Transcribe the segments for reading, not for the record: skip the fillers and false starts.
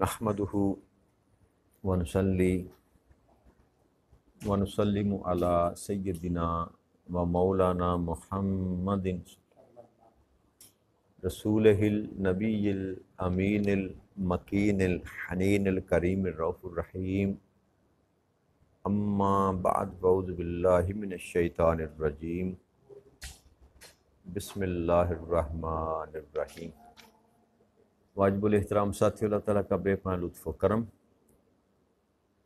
نحمدہ ونصلی ونسلم علی سیدنا و مولانا محمد رسولہ النبی الامین المکین الحنین الکریم الرؤوف الرحیم اما بعد فاعوذ باللہ من الشیطان الرجیم بسم اللہ الرحمن الرحیم۔ واجب الاحترام ساتھی، اللہ تعالیٰ کا بے پناہ لطف و کرم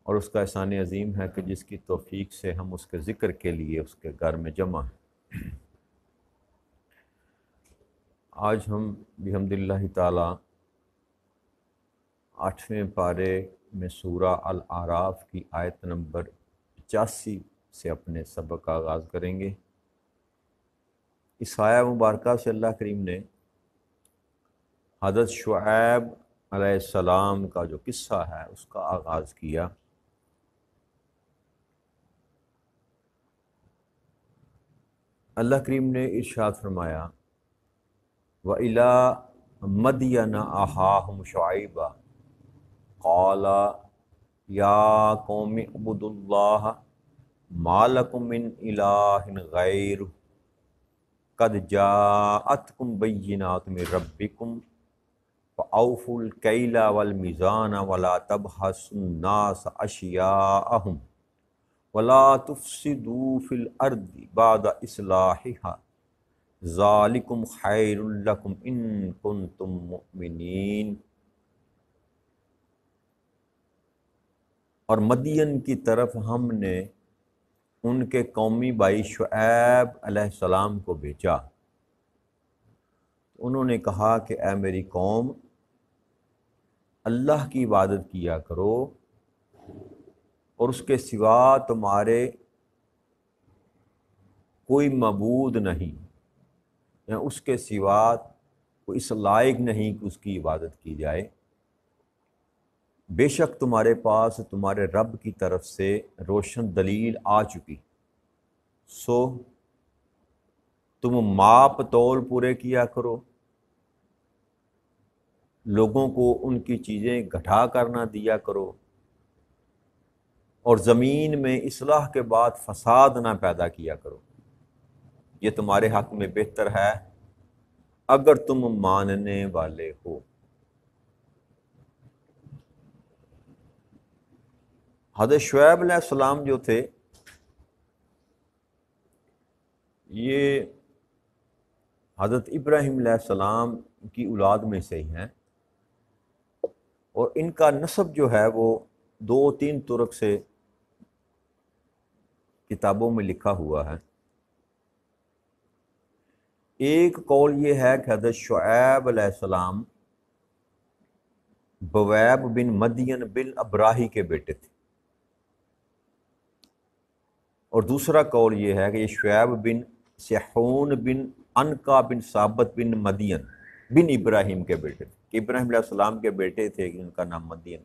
اور اس کا احسان عظیم ہے کہ جس کی توفیق سے ہم اس کے ذکر کے لیے اس کے گھر میں جمع ہیں۔ آج ہم بحمد اللہ تعالیٰ 8ویں پارے میں سورہ الاعراف کی آیت نمبر 85 سے اپنے سبق کا آغاز کریں گے۔ اس آیہ مبارکہ سے اللہ کریم نے حضرت شعیب علیہ السلام کا جو قصہ ہے اس کا آغاز کیا۔ اللہ کریم نے ارشاد فرمایا وَإِلَىٰ مَدْيَنَ أَخَاهُمْ شُعَيْبًا قَالَ يَا قَوْمِ اعْبُدُوا اللَّهَ مَا لَكُم مِّنْ إِلَٰهٍ غَيْرُهُ قَدْ جَاءَتْكُم بَيِّنَاتٌ مِّن رَّبِّكُمْ فَأَوْفُوا الْكَيْلَ وَالْمِيزَانَ وَلَا تَبْخَسُوا النَّاسَ أَشْيَاءَهُمْ وَلَا تُفْسِدُوا فِي الْأَرْضِ بَعْدَ إِصْلَاحِهَا ذَلِكُمْ خَيْرٌ لَكُمْ إِن كُنتُم مُّؤْمِنِينَ۔ اور مدین کی طرف ہم نے ان کے قومی بھائی شعیب علیہ السلام کو بھیجا۔ انہوں نے کہا کہ اے میری قوم، اللہ کی عبادت کیا کرو اور اس کے سوا تمہارے کوئی معبود نہیں، یا اس کے سوا کوئی اس لائق نہیں کہ اس کی عبادت کی جائے۔ بے شک تمہارے پاس تمہارے رب کی طرف سے روشن دلیل آ چکی، سو تم ماپ تول پورے کیا کرو، لوگوں کو ان کی چیزیں گھٹا کر نہ دیا کرو، اور زمین میں اصلاح کے بعد فساد نہ پیدا کیا کرو۔ یہ تمہارے حق میں بہتر ہے اگر تم ماننے والے ہو۔ حضرت شعیب علیہ السلام جو تھے یہ حضرت ابراہیم علیہ السلام کی اولاد میں سے ہی ہیں، اور ان کا نسب جو ہے وہ 2-3 طرق سے کتابوں میں لکھا ہوا ہے۔ ایک قول یہ ہے کہ حضرت شعیب علیہ السلام بویب بن مدین بن ابراہی کے بیٹے تھے، اور دوسرا قول یہ ہے کہ یہ شعیب بن سحون بن عنقا بن ثابت بن مدین بن ابراہیم کے بیٹے تھے، کہ ابراہیم علیہ السلام کے بیٹے تھے ان کا نام مدین۔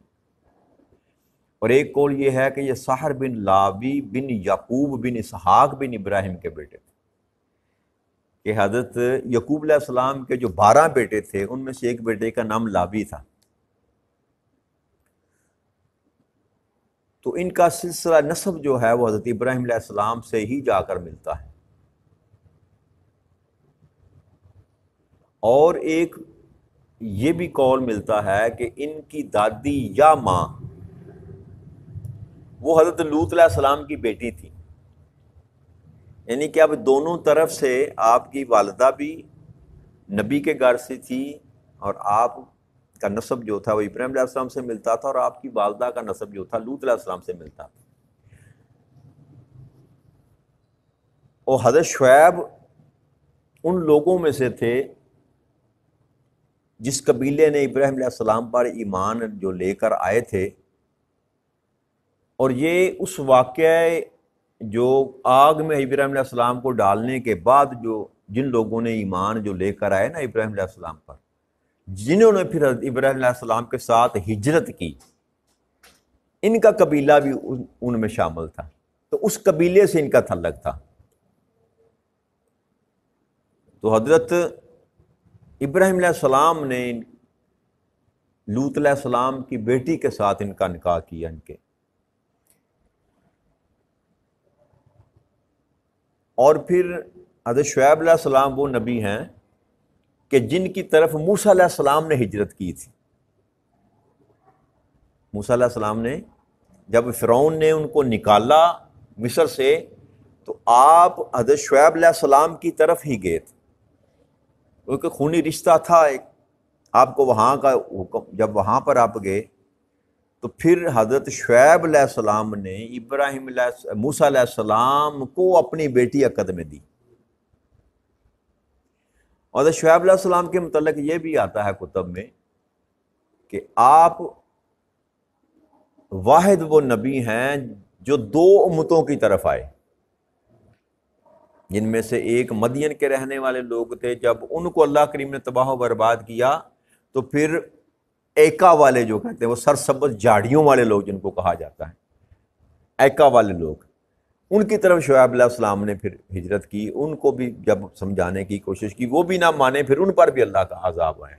اور ایک قول یہ ہے کہ یہ سحر بن لاوی بن یعقوب بن اسحاق بن ابراہیم کے بیٹے تھے، کہ حضرت یعقوب علیہ السلام کے جو 12 بیٹے تھے ان میں سے ایک بیٹے کا نام لاوی تھا۔ تو ان کا سلسلہ نسب جو ہے وہ حضرت ابراہیم علیہ السلام سے ہی جا کر ملتا ہے۔ اور ایک یہ بھی قول ملتا ہے کہ ان کی دادی یا ماں وہ حضرت لوط علیہ السلام کی بیٹی تھی، یعنی کہ اب دونوں طرف سے آپ کی والدہ بھی نبی کے گھر سے تھی، اور آپ کا نسب جو تھا وہ ابراہیم علیہ السلام سے ملتا تھا، اور آپ کی والدہ کا نسب جو تھا لوط علیہ السلام سے ملتا تھا۔ اور حضرت شعیب ان لوگوں میں سے تھے جس قبیلے نے ابراہیم علیہ السلام پر ایمان جو لے کر آئے تھے، اور یہ اس واقعہ جو آگ میں ابراہیم علیہ السلام کو ڈالنے کے بعد جو جن لوگوں نے ایمان جو لے کر آئے نا ابراہیم علیہ السلام پر، جنہوں نے پھر ابراہیم علیہ السلام کے ساتھ ہجرت کی، ان کا قبیلہ بھی ان میں شامل تھا، تو اس قبیلے سے ان کا تعلق تھا۔ تو حضرت ابراہیم علیہ السلام نے لوط علیہ السلام کی بیٹی کے ساتھ ان کا نکاح کیا ان کے. اور پھر حضرت شعیب علیہ السلام وہ نبی ہیں کہ جن کی طرف موسیٰ علیہ السلام نے ہجرت کی تھی. موسیٰ علیہ السلام نے جب فرعون نے ان کو نکالا مصر سے تو آپ حضرت شعیب علیہ السلام کی طرف ہی گئے تھے، کیونکہ خونی رشتہ تھا ایک. آپ کو وہاں کا حکم، جب وہاں پر آپ گئے تو پھر حضرت شعیب علیہ السلام نے موسیٰ علیہ السلام کو اپنی بیٹی عقد میں دی. اور حضرت شعیب علیہ السلام کے متعلق یہ بھی آتا ہے کتب میں کہ آپ واحد وہ نبی ہیں جو دو امتوں کی طرف آئے، جن میں سے ایک مدین کے رہنے والے لوگ تھے. جب ان کو اللہ کریم نے تباہ و برباد کیا تو پھر ایکا والے جو کہتے ہیں، وہ سرسبز جھاڑیوں والے لوگ جن کو کہا جاتا ہے، ایکا والے لوگ، ان کی طرف شعیب علیہ السلام نے پھر ہجرت کی. ان کو بھی جب سمجھانے کی کوشش کی وہ بھی نہ مانے، پھر ان پر بھی اللہ کا عذاب آیا.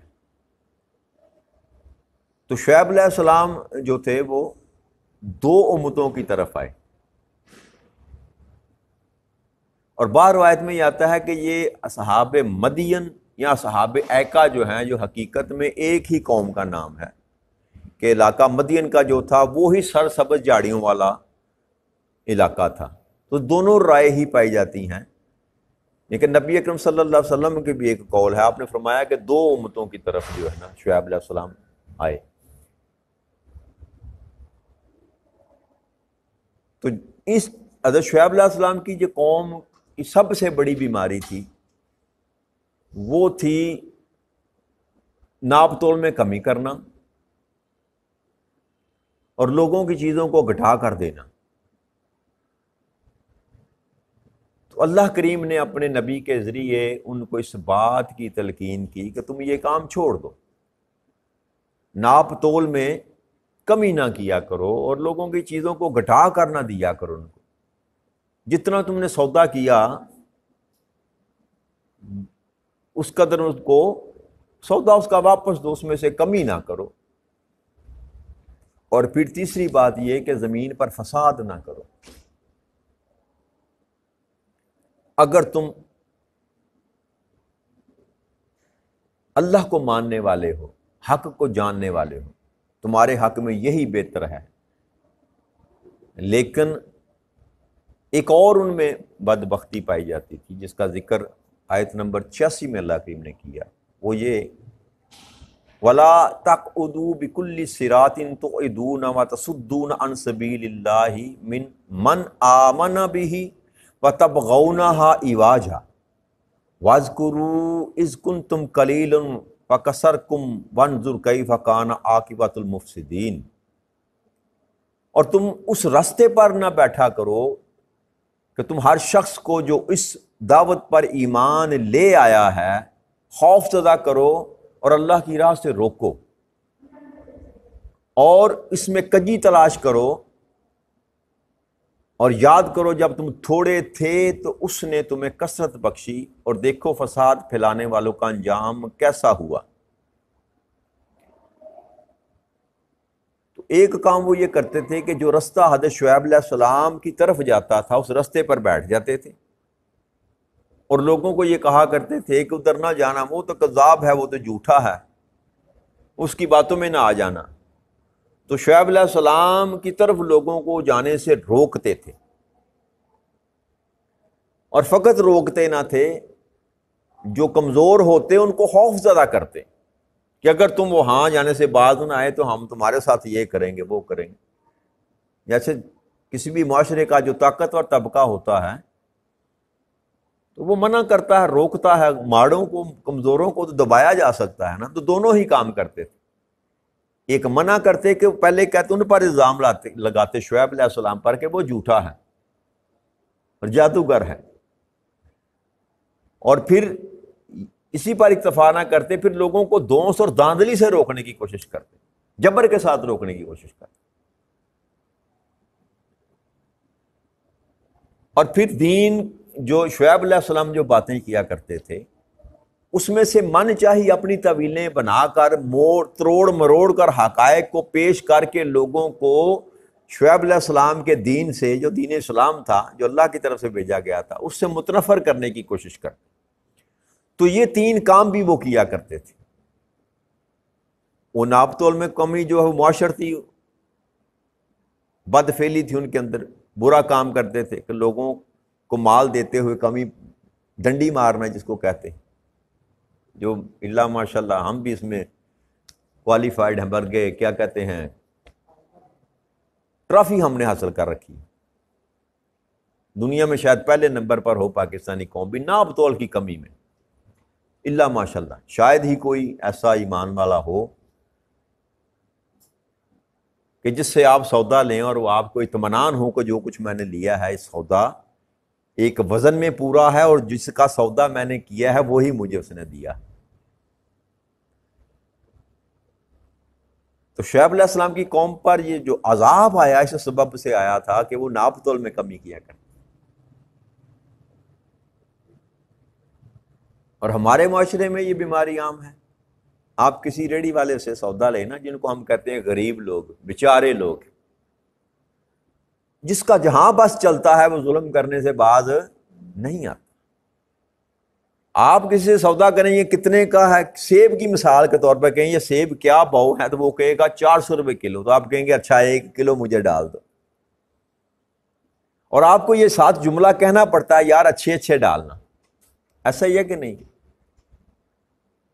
تو شعیب علیہ السلام جو تھے وہ دو امتوں کی طرف آئے. اور بعض روایت میں یہ آتا ہے کہ یہ اصحاب مدین یا اصحاب ایکا جو ہیں، جو حقیقت میں ایک ہی قوم کا نام ہے، کہ علاقہ مدین کا جو تھا وہی سرسبز جھاڑیوں والا علاقہ تھا. تو دونوں رائے ہی پائی جاتی ہیں. لیکن نبی اکرم صلی اللہ علیہ وسلم کی بھی ایک قول ہے، آپ نے فرمایا کہ دو امتوں کی طرف جو ہے نا شعیب علیہ السلام آئے. تو اس حضرت شعیب علیہ السلام کی جو قوم کی سب سے بڑی بیماری تھی وہ تھی ناپ تول میں کمی کرنا اور لوگوں کی چیزوں کو گھٹا کر دینا. تو اللہ کریم نے اپنے نبی کے ذریعے ان کو اس بات کی تلقین کی کہ تم یہ کام چھوڑ دو، ناپ تول میں کمی نہ کیا کرو اور لوگوں کی چیزوں کو گھٹا کر نہ دیا کرو. ان کو جتنا تم نے سودا کیا اس قدر اس کو سودا اس کا واپس دو، اس میں سے کمی نہ کرو. اور پھر تیسری بات یہ کہ زمین پر فساد نہ کرو. اگر تم اللہ کو ماننے والے ہو، حق کو جاننے والے ہو، تمہارے حق میں یہی بہتر ہے. لیکن ایک اور ان میں بدبختی پائی جاتی تھی جس کا ذکر آیت نمبر 86 میں اللہ کریم نے کیا، وہ یہ وَلَا تَقْعُدُوا بِكُلِّ صِرَاطٍ تُعِدُونَ وَتَصُدُّونَ عَنْ سَبِيلِ اللَّهِ مَنْ آمَنَ بِهِ وَتَبْغَوْنَهَا عِوَاجًا وَاذْكُرُوا إِذْ كُنْتُمْ قَلِيلًا فَكَثَرَكُمْ وَانظُرْ كَيْفَ كَانَ عَاقِبَةُ الْمُفْسِدِينَ. اور تم اس راستے پر نہ بیٹھا کرو کہ تم ہر شخص کو جو اس دعوت پر ایمان لے آیا ہے خوف زدہ کرو اور اللہ کی راہ سے روکو، اور اس میں کجی تلاش کرو. اور یاد کرو جب تم تھوڑے تھے تو اس نے تمہیں کثرت بخشی، اور دیکھو فساد پھیلانے والوں کا انجام کیسا ہوا. تو ایک کام وہ یہ کرتے تھے کہ جو رستہ حضرت شعیب علیہ السلام کی طرف جاتا تھا اس رستے پر بیٹھ جاتے تھے اور لوگوں کو یہ کہا کرتے تھے کہ ادھر نہ جانا، وہ تو کذاب ہے، وہ تو جھوٹا ہے، اس کی باتوں میں نہ آ جانا. تو شعیب علیہ السلام کی طرف لوگوں کو جانے سے روکتے تھے، اور فقط روکتے نہ تھے، جو کمزور ہوتے ان کو خوف زدہ کرتے کہ اگر تم وہاں جانے سے باز نہ آئے تو ہم تمہارے ساتھ یہ کریں گے وہ کریں گے. جیسے کسی بھی معاشرے کا جو طاقتور طبقہ ہوتا ہے تو وہ منع کرتا ہے، روکتا ہے. ماڑوں کو، کمزوروں کو تو دبایا جا سکتا ہے نا، تو دونوں ہی کام کرتے تھے. ایک منع کرتے کہ پہلے کہتے ان پر الزام لگاتے شعیب علیہ السلام پر کہ وہ جھوٹا ہے اور جادوگر ہے، اور پھر اسی پر اکتفا نہ کرتے، پھر لوگوں کو دونس اور داندلی سے روکنے کی کوشش کرتے، جبر کے ساتھ روکنے کی کوشش کرتے. اور پھر دین جو شعیب علیہ السلام جو باتیں کیا کرتے تھے اس میں سے من چاہی اپنی طویلیں بنا کر تروڑ مروڑ کر حقائق کو پیش کر کے لوگوں کو شعیب علیہ السلام کے دین سے، جو دین اسلام تھا، جو اللہ کی طرف سے بھیجا گیا تھا، اس سے متنفر کرنے کی کوشش کرتے۔ تو یہ تین کام بھی وہ کیا کرتے تھے۔ وہ ناپ تول میں کمی جو ہے معاشرتی بد فعلی تھی ان کے اندر، برا کام کرتے تھے کہ لوگوں کو مال دیتے ہوئے کمی، ڈنڈی مارنا جس کو کہتے ہیں، جو اللہ ماشاء اللہ ہم بھی اس میں کوالیفائڈ ہیں، بر گئے کیا کہتے ہیں، ٹرافی ہم نے حاصل کر رکھی ہے۔ دنیا میں شاید پہلے نمبر پر ہو پاکستانی قوم بھی ناپ تول کی کمی میں، اللہ ماشاء اللہ شاید ہی کوئی ایسا ایمان والا ہو کہ جس سے آپ سودا لیں اور وہ آپ کو اطمینان ہو کہ جو کچھ میں نے لیا ہے اس سودا ایک وزن میں پورا ہے، اور جس کا سودا میں نے کیا ہے وہی مجھے اس نے دیا۔ تو شعیب علیہ السلام کی قوم پر یہ جو عذاب آیا اس سبب سے آیا تھا کہ وہ ناپ تول میں کمی کیا کرتے۔ اور ہمارے معاشرے میں یہ بیماری عام ہے۔ آپ کسی ریڑھی والے سے سودا لینا، جن کو ہم کہتے ہیں غریب لوگ، بیچارے لوگ، جس کا جہاں بس چلتا ہے وہ ظلم کرنے سے باز نہیں آتا۔ آپ کسی سے سودا کریں یہ کتنے کا ہے، سیب کی مثال کے طور پر کہیں یہ سیب کیا بھاؤ ہے، تو وہ کہے گا 400 روپے کلو، تو آپ کہیں گے اچھا 1 کلو مجھے ڈال دو، اور آپ کو یہ ساتھ جملہ کہنا پڑتا ہے یار اچھے اچھے ڈالنا۔ ایسا ہی ہے کہ نہیں؟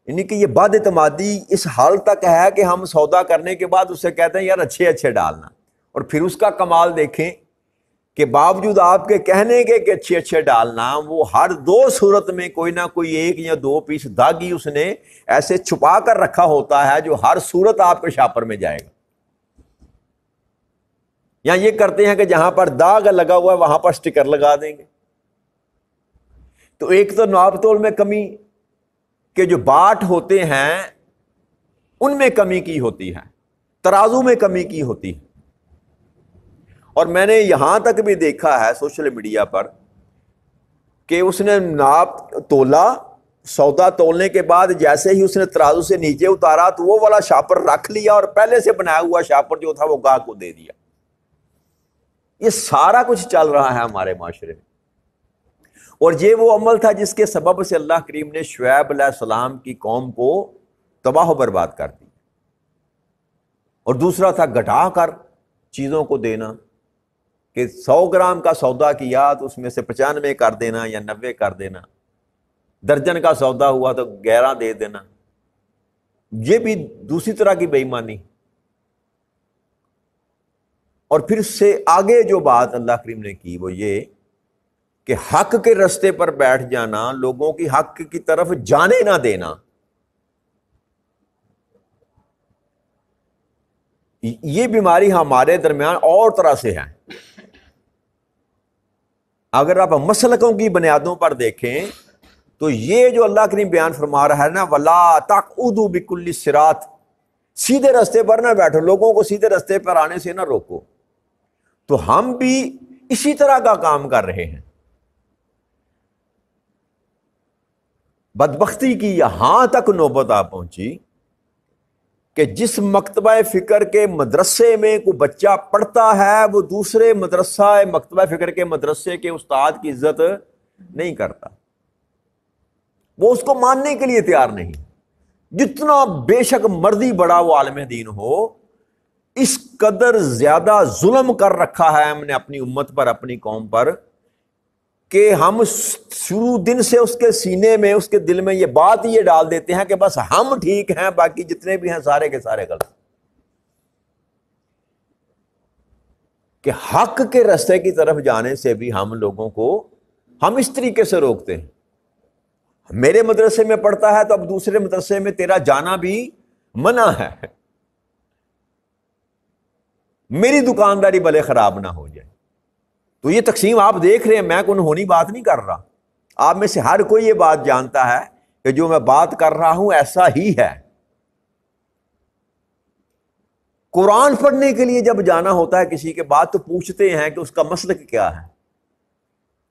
یعنی کہ یہ بد اعتمادی اس حال تک ہے کہ ہم سودا کرنے کے بعد اس سے کہتے ہیں یار اچھے اچھے ڈالنا، اور پھر اس کا کمال دیکھیں کہ باوجود آپ کے کہنے کے کہ اچھے اچھے ڈالنا، وہ ہر 2 صورت میں کوئی نہ کوئی 1 یا 2 پیس داغی اس نے ایسے چھپا کر رکھا ہوتا ہے جو ہر صورت آپ کے شاپر میں جائے گا۔ یا یہ کرتے ہیں کہ جہاں پر داغ لگا ہوا ہے وہاں پر سٹیکر لگا دیں گے۔ تو ایک تو ناپ تول میں کمی کہ جو باٹ ہوتے ہیں ان میں کمی کی ہوتی ہے، ترازو میں کمی کی ہوتی ہے۔ اور میں نے یہاں تک بھی دیکھا ہے سوشل میڈیا پر کہ اس نے ناپ تولا، سودا تولنے کے بعد جیسے ہی اس نے ترازو سے نیچے اتارا تو وہ والا شاپر رکھ لیا اور پہلے سے بنایا ہوا شاپر جو تھا وہ گاہک کو دے دیا۔ یہ سارا کچھ چل رہا ہے ہمارے معاشرے میں، اور یہ وہ عمل تھا جس کے سبب سے اللہ کریم نے شعیب علیہ السلام کی قوم کو تباہ و برباد کر دی۔ اور دوسرا تھا گھٹا کر چیزوں کو دینا، کہ 100 گرام کا سودا کیا تو اس میں سے 95 کر دینا یا 90 کر دینا، درجن کا سودا ہوا تو 11 دے دینا۔ یہ بھی دوسری طرح کی بے ایمانی۔ اور پھر اس سے آگے جو بات اللہ کریم نے کی وہ یہ کہ حق کے رستے پر بیٹھ جانا، لوگوں کی حق کی طرف جانے نہ دینا۔ یہ بیماری ہمارے درمیان اور طرح سے ہے۔ اگر آپ مسلکوں کی بنیادوں پر دیکھیں تو یہ جو اللہ کریم بیان فرما رہا ہے نا، وَلَا تَقْعُدُوا بِكُلِّ صِرَاطٍ، سیدھے رستے پر نہ بیٹھو، لوگوں کو سیدھے رستے پر آنے سے نہ روکو۔ تو ہم بھی اسی طرح کا کام کر رہے ہیں۔ بدبختی کی یہاں تک نوبت آ پہنچی کہ جس مکتبہ فکر کے مدرسے میں کوئی بچہ پڑھتا ہے وہ دوسرے مدرسہ مکتبہ فکر کے مدرسے کے استاد کی عزت نہیں کرتا، وہ اس کو ماننے کے لیے تیار نہیں، جتنا بے شک مردی بڑا وہ عالم دین ہو۔ اس قدر زیادہ ظلم کر رکھا ہے ہم نے اپنی امت پر، اپنی قوم پر، کہ ہم شروع دن سے اس کے سینے میں، اس کے دل میں یہ بات یہ ڈال دیتے ہیں کہ بس ہم ٹھیک ہیں، باقی جتنے بھی ہیں سارے کے سارے غلط۔ کہ حق کے راستے کی طرف جانے سے بھی ہم لوگوں کو ہم اس طریقے سے روکتے ہیں۔ میرے مدرسے میں پڑھتا ہے تو اب دوسرے مدرسے میں تیرا جانا بھی منع ہے، میری دکانداری بھلے خراب نہ ہو جائے۔ تو یہ تقسیم آپ دیکھ رہے ہیں، میں کوئی انہونی بات نہیں کر رہا، آپ میں سے ہر کوئی یہ بات جانتا ہے کہ جو میں بات کر رہا ہوں ایسا ہی ہے۔ قرآن پڑھنے کے لیے جب جانا ہوتا ہے کسی کے بعد تو پوچھتے ہیں کہ اس کا مسلک کیا ہے،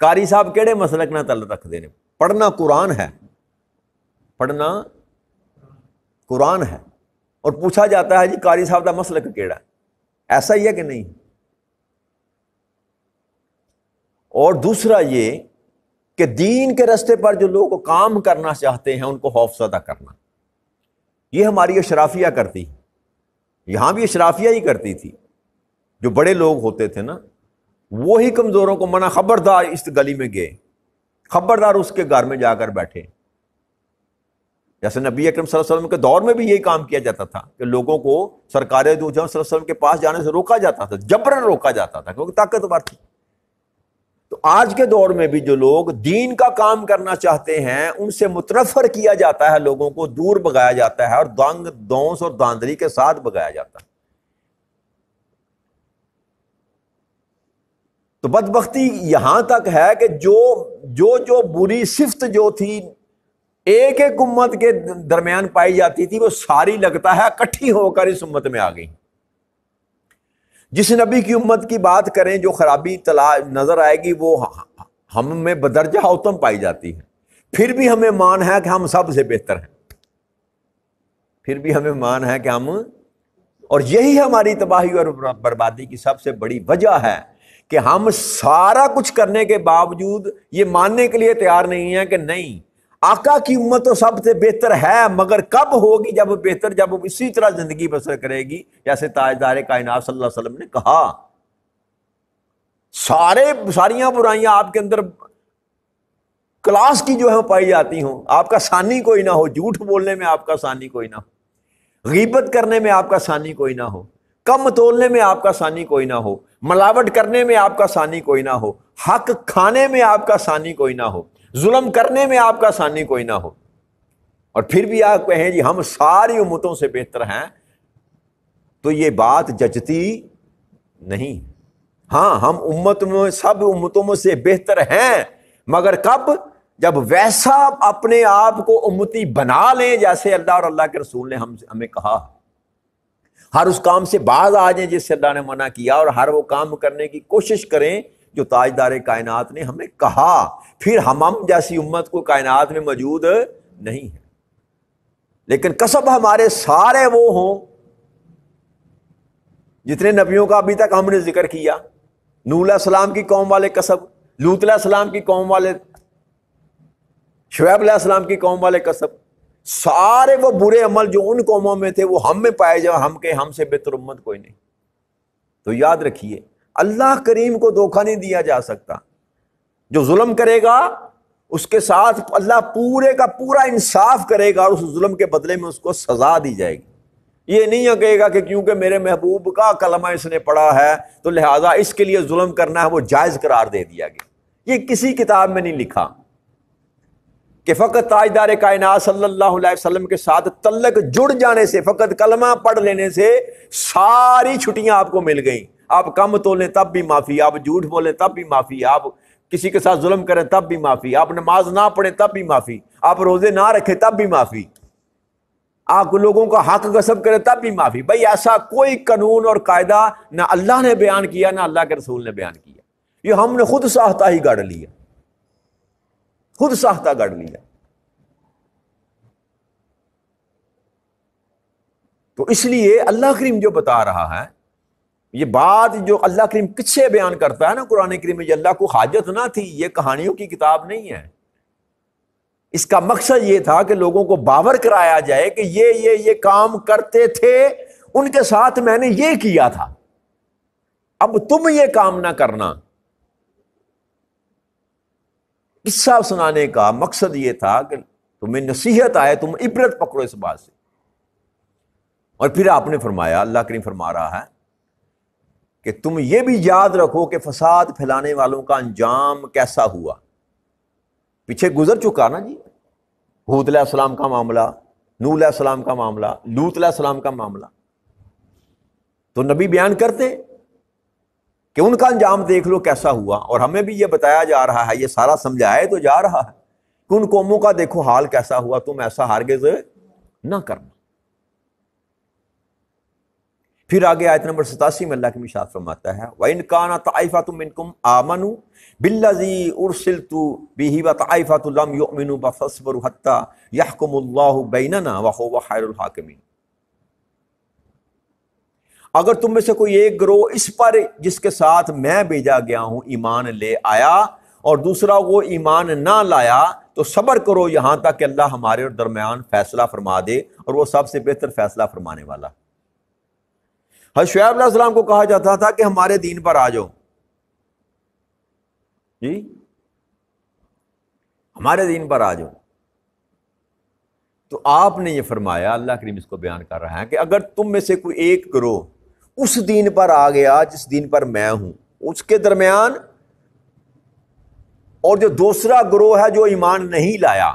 قاری صاحب کیڑے مسلک نہ تل رکھ دینے، پڑھنا قرآن ہے۔ پڑھنا قرآن ہے، اور پوچھا جاتا ہے جی قاری صاحب دا مسلک کیڑا ہے، ایسا ہی ہے کہ نہیں؟ اور دوسرا یہ کہ دین کے راستے پر جو لوگ کام کرنا چاہتے ہیں ان کو خوف زدہ کرنا، یہ ہماری اشرافیہ کرتی، یہاں بھی اشرافیہ ہی کرتی تھی، جو بڑے لوگ ہوتے تھے نا وہی کمزوروں کو منع، خبردار اس گلی میں گئے، خبردار اس کے گھر میں جا کر بیٹھے۔ جیسے نبی اکرم صلی اللہ علیہ وسلم کے دور میں بھی یہی کام کیا جاتا تھا کہ لوگوں کو سرکار دو جہاں صلی اللہ علیہ وسلم کے پاس جانے سے روکا جاتا تھا، جبرن روکا جاتا تھا کیونکہ طاقتور تھی۔ تو آج کے دور میں بھی جو لوگ دین کا کام کرنا چاہتے ہیں ان سے متنفر کیا جاتا ہے، لوگوں کو دور بھگایا جاتا ہے اور دانگ دونس اور داندلی کے ساتھ بھگایا جاتا ہے۔ تو بدبختی یہاں تک ہے کہ جو بری صفت جو تھی ایک ایک امت کے درمیان پائی جاتی تھی وہ ساری لگتا ہے اکٹھی ہو کر اس امت میں آ گئی۔ جس نبی کی امت کی بات کریں جو خرابی نظر آئے گی وہ ہم میں بدرجہ اتم پائی جاتی ہے، پھر بھی ہمیں مان ہے کہ ہم سب سے بہتر ہیں، پھر بھی ہمیں مان ہے کہ ہم، اور یہی ہماری تباہی اور بربادی کی سب سے بڑی وجہ ہے کہ ہم سارا کچھ کرنے کے باوجود یہ ماننے کے لیے تیار نہیں ہیں کہ نہیں آقا کی امت تو سب سے بہتر ہے، مگر کب ہوگی جب بہتر، جب وہ اسی طرح زندگی بسر کرے گی جیسے تاجدار کائنات صلی اللہ علیہ وسلم نے کہا۔ ساریاں برائیاں آپ کے اندر کلاس کی جو ہے پائی جاتی ہوں، آپ کا ثانی کوئی نہ ہو، جھوٹ بولنے میں آپ کا ثانی کوئی نہ ہو، غیبت کرنے میں آپ کا ثانی کوئی نہ ہو، کم تولنے میں آپ کا ثانی کوئی نہ ہو، ملاوٹ کرنے میں آپ کا ثانی کوئی نہ ہو، حق کھانے میں آپ کا ثانی کوئی نہ ہو، ظلم کرنے میں آپ کا ثانی کوئی نہ ہو، اور پھر بھی آپ کہیں جی ہم ساری امتوں سے بہتر ہیں، تو یہ بات جچتی نہیں۔ ہاں ہم امت میں سب امتوں میں سے بہتر ہیں، مگر کب؟ جب ویسا اپنے آپ کو امتی بنا لیں جیسے اللہ اور اللہ کے رسول نے ہمیں کہا، ہر اس کام سے باز آ جائیں جس سے اللہ نے منع کیا، اور ہر وہ کام کرنے کی کوشش کریں جو تاجدار کائنات نے ہمیں کہا، پھر ہم جیسی امت کو کائنات میں موجود نہیں ہے۔ لیکن کسب ہمارے سارے وہ ہوں جتنے نبیوں کا ابھی تک ہم نے ذکر کیا، نوح علیہ السلام کی قوم والے کسب، لوط علیہ السلام کی قوم والے، شعیب علیہ السلام کی قوم والے کسب، سارے وہ برے عمل جو ان قوموں میں تھے وہ ہم میں پائے جائے، ہم سے بہتر امت کوئی نہیں۔ تو یاد رکھیے اللہ کریم کو دھوکہ نہیں دیا جا سکتا، جو ظلم کرے گا اس کے ساتھ اللہ پورے کا پورا انصاف کرے گا اور اس ظلم کے بدلے میں اس کو سزا دی جائے گی۔ یہ نہیں کہے گا کہ کیونکہ میرے محبوب کا کلمہ اس نے پڑھا ہے تو لہٰذا اس کے لیے ظلم کرنا ہے وہ جائز قرار دے دیا گیا۔ یہ کسی کتاب میں نہیں لکھا کہ فقط تاجدار کائنات صلی اللہ علیہ وسلم کے ساتھ تعلق جڑ جانے سے، فقط کلمہ پڑھ لینے سے ساری چھٹیاں آپ کو مل گئیں۔ آپ کم تولیں تب بھی معافی، آپ جھوٹ بولیں تب بھی معافی، آپ کسی کے ساتھ ظلم کریں تب بھی معافی، آپ نماز نہ پڑھیں تب بھی معافی، آپ روزے نہ رکھیں تب بھی معافی، آپ لوگوں کا حق غصب کریں تب بھی معافی۔ بھائی ایسا کوئی قانون اور قاعدہ نہ اللہ نے بیان کیا نہ اللہ کے رسول نے بیان کیا، یہ ہم نے خود ساختہ ہی گڑھ لیا، خود ساختہ گڑھ لیا۔ تو اس لیے اللہ کریم جو بتا رہا ہے، یہ بات جو اللہ کریم کچھ بیان کرتا ہے نا قرآن کریم میں، یہ اللہ کو حاجت نہ تھی، یہ کہانیوں کی کتاب نہیں ہے۔ اس کا مقصد یہ تھا کہ لوگوں کو باور کرایا جائے کہ یہ کام کرتے تھے، ان کے ساتھ میں نے یہ کیا تھا، اب تم یہ کام نہ کرنا۔ قصہ سنانے کا مقصد یہ تھا کہ تمہیں نصیحت آئے، تم عبرت پکڑو اس بات سے۔ اور پھر آپ نے فرمایا، اللہ کریم فرما رہا ہے کہ تم یہ بھی یاد رکھو کہ فساد پھیلانے والوں کا انجام کیسا ہوا۔ پیچھے گزر چکا نا جی، ہود علیہ السلام کا معاملہ، نوح علیہ السلام کا معاملہ، لوط علیہ السلام کا معاملہ، تو نبی بیان کرتے کہ ان کا انجام دیکھ لو کیسا ہوا، اور ہمیں بھی یہ بتایا جا رہا ہے، یہ سارا سمجھایا تو جا رہا ہے کہ ان قوموں کا دیکھو حال کیسا ہوا، تم ایسا ہرگز نہ کرنا۔ پھر آگے آیت نمبر 87 میں اللہ کی ارشاد فرماتا ہے وَإِنْ كَانَ طَائِفَةٌ مِّنْكُمْ آمَنُوا بِالَّذِي أُرْسِلْتُ بِهِ وَطَائِفَةٌ لَمْ يُؤْمِنُوا فَاصْبِرُوا حَتَّى يَحْكُمَ اللَّهُ بَيْنَنَا وَهُوَ خَيْرُ الْحَاكِمِينَ۔ اگر تم میں سے کوئی ایک گروہ اس پر جس کے ساتھ میں بھیجا گیا ہوں ایمان لے آیا اور دوسرا وہ ایمان نہ لایا تو صبر کرو یہاں تک کہ اللہ ہمارے اور درمیان فیصلہ فرما دے، اور وہ سب سے بہتر فیصلہ فرمانے والا۔ حضرت شعیب علیہ السلام کو کہا جاتا تھا کہ ہمارے دین پر آ جاؤ، جی ہمارے دین پر آ جاؤ، تو آپ نے یہ فرمایا، اللہ کریم اس کو بیان کر رہا ہے کہ اگر تم میں سے کوئی ایک گروہ اس دین پر آ گیا جس دین پر میں ہوں، اس کے درمیان اور جو دوسرا گروہ ہے جو ایمان نہیں لایا،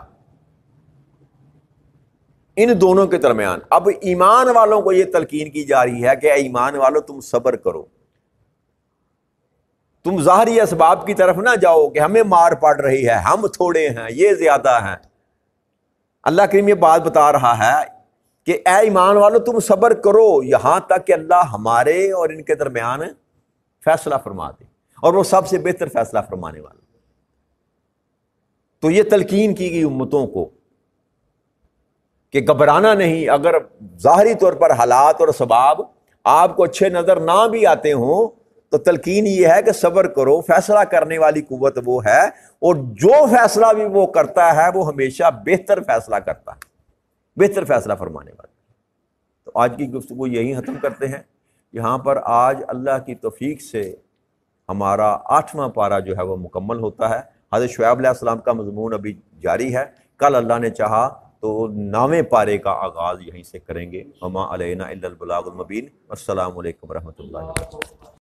ان دونوں کے درمیان، اب ایمان والوں کو یہ تلقین کی جا رہی ہے کہ اے ایمان والوں تم صبر کرو، تم ظاہری اسباب کی طرف نہ جاؤ کہ ہمیں مار پڑ رہی ہے، ہم تھوڑے ہیں، یہ زیادہ ہیں۔ اللہ کریم یہ بات بتا رہا ہے کہ اے ایمان والوں تم صبر کرو یہاں تک کہ اللہ ہمارے اور ان کے درمیان فیصلہ فرما دے، اور وہ سب سے بہتر فیصلہ فرمانے والا۔ تو یہ تلقین کی گئی امتوں کو کہ گھبرانا نہیں، اگر ظاہری طور پر حالات اور اسباب آپ کو اچھے نظر نہ بھی آتے ہوں تو تلقین یہ ہے کہ صبر کرو، فیصلہ کرنے والی قوت وہ ہے، اور جو فیصلہ بھی وہ کرتا ہے وہ ہمیشہ بہتر فیصلہ کرتا ہے، بہتر فیصلہ فرمانے والا۔ تو آج کی گفتگو یہی ختم کرتے ہیں۔ یہاں پر آج اللہ کی توفیق سے ہمارا 8واں پارہ جو ہے وہ مکمل ہوتا ہے۔ حضرت شعیب علیہ السلام کا مضمون ابھی جاری ہے، کل اللہ نے چاہا تو 9ویں پارے کا آغاز یہیں سے کریں گے۔ وما علینا الا البلاغ المبین۔ السلام علیکم ورحمۃ اللہ وبرکاتہ۔